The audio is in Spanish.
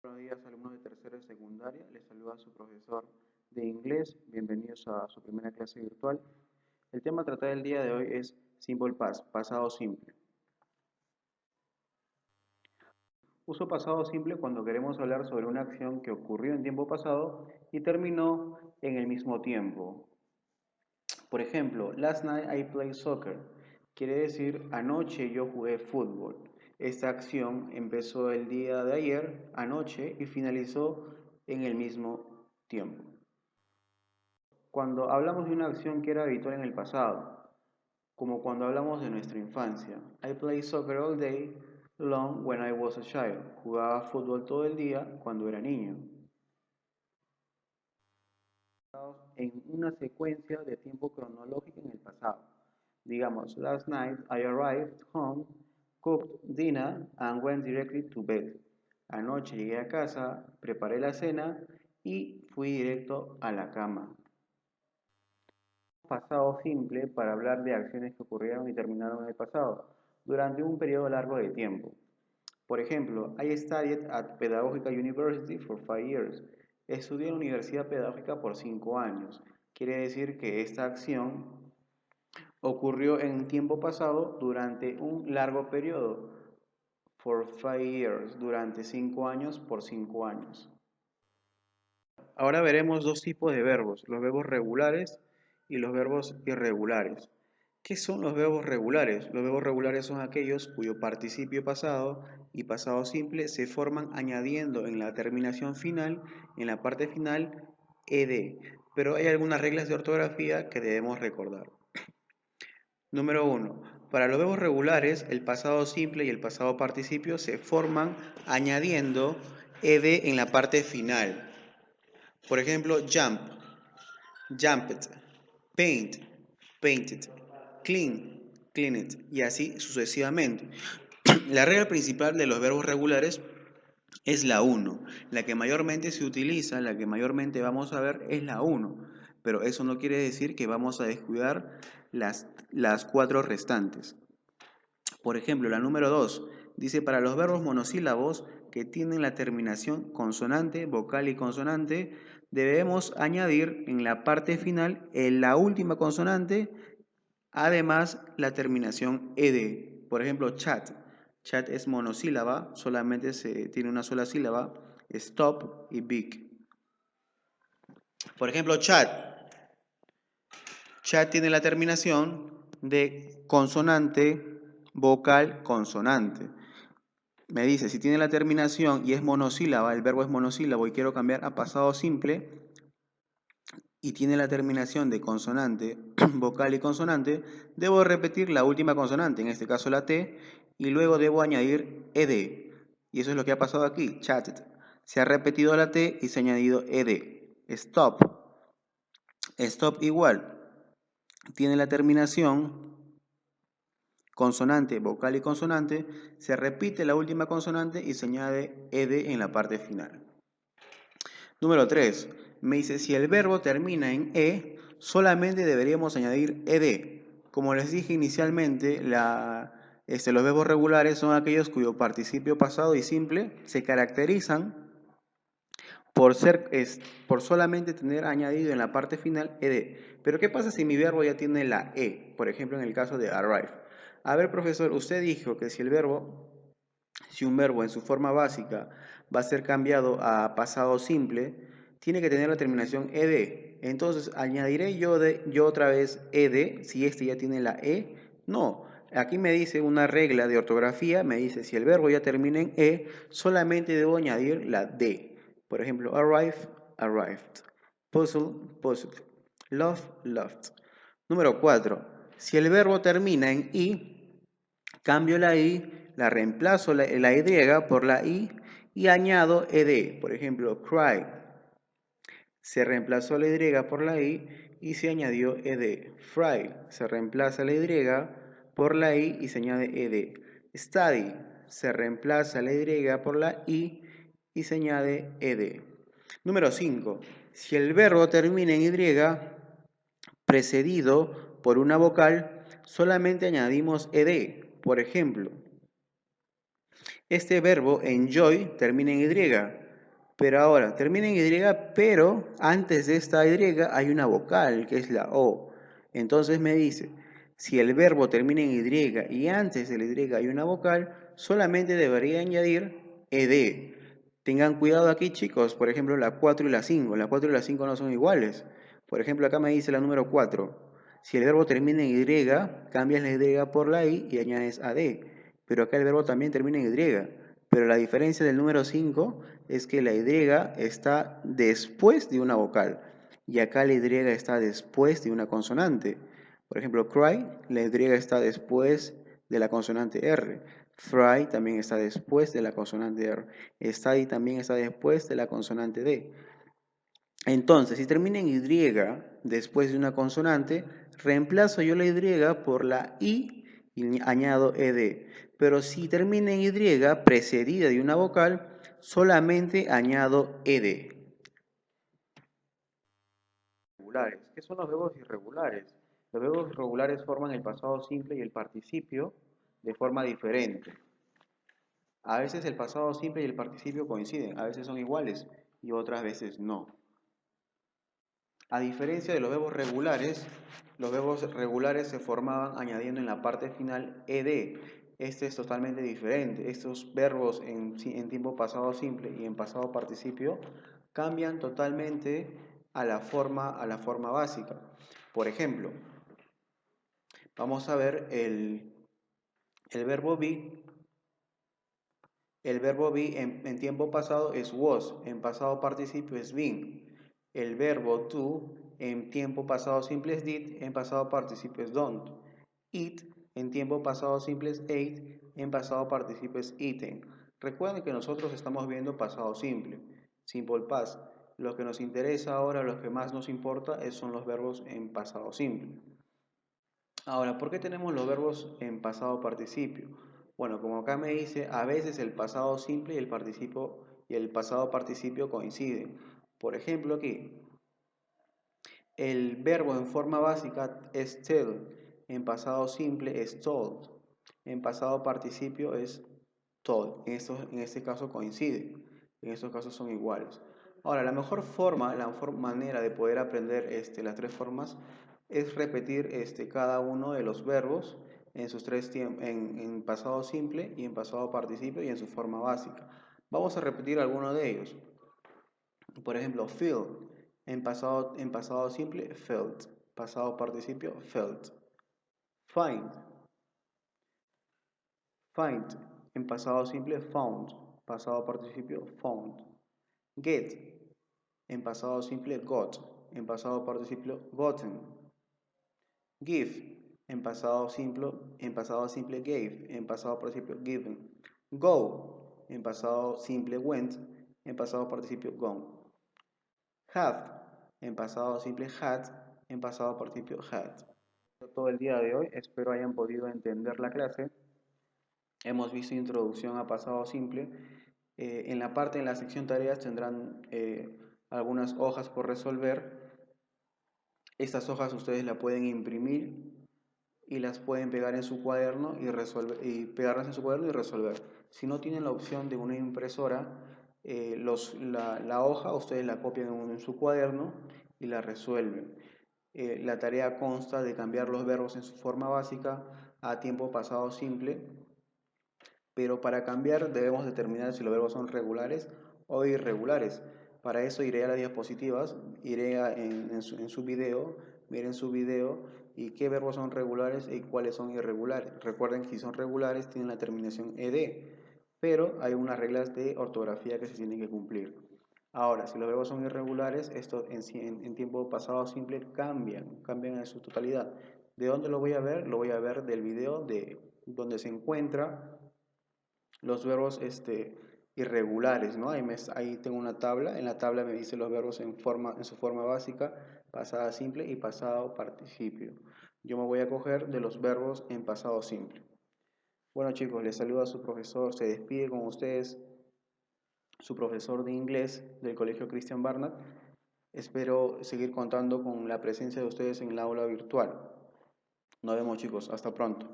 Buenos días, alumnos de tercera y secundaria. Les saluda su profesor de inglés. Bienvenidos a su primera clase virtual. El tema a tratar el día de hoy es Simple Past, pasado simple. Uso pasado simple cuando queremos hablar sobre una acción que ocurrió en tiempo pasado y terminó en el mismo tiempo. Por ejemplo, last night I played soccer. Quiere decir, anoche yo jugué fútbol. Esta acción empezó el día de ayer, anoche, y finalizó en el mismo tiempo. Cuando hablamos de una acción que era habitual en el pasado, como cuando hablamos de nuestra infancia. I played soccer all day long when I was a child. Jugaba fútbol todo el día cuando era niño. En una secuencia de tiempo cronológico en el pasado. Digamos, last night I arrived home, cooked dinner and went directly to bed. Anoche llegué a casa, preparé la cena y fui directo a la cama. Pasado simple para hablar de acciones que ocurrieron y terminaron en el pasado, durante un periodo largo de tiempo. Por ejemplo, I studied at Pedagogical University for 5 years. Estudié en la Universidad Pedagógica por 5 años. Quiere decir que esta acción ocurrió en tiempo pasado durante un largo periodo, for 5 years, durante 5 años por 5 años. Ahora veremos dos tipos de verbos, los verbos regulares y los verbos irregulares. ¿Qué son los verbos regulares? Los verbos regulares son aquellos cuyo participio pasado y pasado simple se forman añadiendo en la terminación final, en la parte final, ed. Pero hay algunas reglas de ortografía que debemos recordar. Número 1. Para los verbos regulares, el pasado simple y el pasado participio se forman añadiendo ed en la parte final. Por ejemplo, jump, jumped, paint, painted, clean, cleaned, y así sucesivamente. La regla principal de los verbos regulares es la 1. La que mayormente se utiliza, la que mayormente vamos a ver es la 1. Pero eso no quiere decir que vamos a descuidar las 4 restantes. Por ejemplo, la número 2 dice para los verbos monosílabos que tienen la terminación consonante, vocal y consonante, debemos añadir en la parte final en la última consonante, además la terminación ed. Por ejemplo, chat. Chat es monosílaba, solamente tiene una sola sílaba, stop y big. Por ejemplo, chat. Chat tiene la terminación de consonante, vocal, consonante. Me dice, si tiene la terminación y es monosílaba, el verbo es monosílabo y quiero cambiar a pasado simple, y tiene la terminación de consonante, vocal y consonante, debo repetir la última consonante, en este caso la T, y luego debo añadir ed. Y eso es lo que ha pasado aquí, chatted. Se ha repetido la T y se ha añadido ed. Stop. Stop igual. Tiene la terminación consonante, vocal y consonante, se repite la última consonante y se añade ed en la parte final. Número 3. Me dice, si el verbo termina en e, solamente deberíamos añadir ed. Como les dije inicialmente, los verbos regulares son aquellos cuyo participio pasado y simple se caracterizan por solamente tener añadido en la parte final ed. Pero ¿qué pasa si mi verbo ya tiene la e? Por ejemplo, en el caso de arrive. A ver, profesor, usted dijo que si un verbo en su forma básica va a ser cambiado a pasado simple, tiene que tener la terminación ed. Entonces, ¿añadiré yo otra vez ed si este ya tiene la e? No. Aquí me dice una regla de ortografía, me dice si el verbo ya termina en e, solamente debo añadir la d. Por ejemplo, arrive, arrived. Puzzle, puzzled. Love, loved. Número 4. Si el verbo termina en i, cambio la i, la reemplazo la y por la i y añado ed. Por ejemplo, cry. Se reemplazó la y por la i y se añadió ed. Fry. Se reemplaza la y por la i y se añade ed. Study. Se reemplaza la y por la i y se añade ed. Número 5. Si el verbo termina en y precedido por una vocal, solamente añadimos ed. Por ejemplo, este verbo enjoy termina en y. Pero ahora, termina en Y, pero antes de esta Y hay una vocal, que es la O. Entonces me dice, si el verbo termina en Y y antes de la Y hay una vocal, solamente debería añadir ed. Tengan cuidado aquí, chicos. Por ejemplo, la 4 y la 5. La 4 y la 5 no son iguales. Por ejemplo, acá me dice la número 4. Si el verbo termina en Y, cambias la Y por la I y añades ad. Pero acá el verbo también termina en Y. Pero la diferencia del número 5 es que la Y está después de una vocal. Y acá la Y está después de una consonante. Por ejemplo, cry, la Y está después de la consonante R. Fry también está después de la consonante R. Study también está después de la consonante D. Entonces, si termina en Y después de una consonante, reemplazo yo la Y por la I y añado ed. Pero si termina en Y precedida de una vocal, solamente añado ed. ¿Qué son los verbos irregulares? Los verbos irregulares forman el pasado simple y el participio de forma diferente. A veces el pasado simple y el participio coinciden, a veces son iguales y otras veces no. A diferencia de los verbos regulares se formaban añadiendo en la parte final ed. Este es totalmente diferente. Estos verbos en tiempo pasado simple y en pasado participio cambian totalmente a la forma básica. Por ejemplo, vamos a ver el verbo be. El verbo be en tiempo pasado es was, en pasado participio es been. El verbo do en tiempo pasado simple es did, en pasado participio es don't. Eat en tiempo pasado simple es ate, en pasado participio es eaten. Recuerden que nosotros estamos viendo pasado simple, simple past. Lo que nos interesa ahora, lo que más nos importa, son los verbos en pasado simple. Ahora, ¿por qué tenemos los verbos en pasado participio? Bueno, como acá me dice, a veces el pasado simple y el pasado participio coinciden. Por ejemplo, aquí, el verbo en forma básica es tell, en pasado simple es told, en pasado participio es told. En este caso coinciden, en estos casos son iguales. Ahora, la mejor manera de poder aprender las tres formas es repetir cada uno de los verbos en sus en pasado simple y en pasado participio y en su forma básica. Vamos a repetir algunos de ellos. Por ejemplo, feel, en pasado simple, felt. Pasado participio, felt. Find, find. En pasado simple, found. Pasado participio, found. Get, en pasado simple, got. En pasado participio, gotten. Give, en pasado simple gave, en pasado participio given. Go, en pasado simple went, en pasado participio gone. Have, en pasado simple had, en pasado participio had. Todo el día de hoy, espero hayan podido entender la clase. Hemos visto introducción a pasado simple. En la sección tareas tendrán algunas hojas por resolver. Estas hojas ustedes las pueden imprimir y las pueden pegar en su cuaderno y pegarlas en su cuaderno y resolver. Si no tienen la opción de una impresora, la hoja ustedes la copian en su cuaderno y la resuelven. La tarea consta de cambiar los verbos en su forma básica a tiempo pasado simple, pero para cambiar debemos determinar si los verbos son regulares o irregulares. Para eso iré a las diapositivas, iré en su video, miren su video y qué verbos son regulares y cuáles son irregulares. Recuerden que si son regulares tienen la terminación ed, pero hay unas reglas de ortografía que se tienen que cumplir. Ahora, si los verbos son irregulares, esto en tiempo pasado simple cambian en su totalidad. ¿De dónde lo voy a ver? Lo voy a ver del video de donde se encuentra los verbos irregulares, ¿no? Ahí tengo una tabla, en la tabla me dice los verbos en su forma básica, pasada simple y pasado participio. Yo me voy a coger de los verbos en pasado simple. Bueno chicos, les saluda a su profesor, se despide con ustedes, su profesor de inglés del Colegio Christian Barnard. Espero seguir contando con la presencia de ustedes en el aula virtual. Nos vemos chicos, hasta pronto.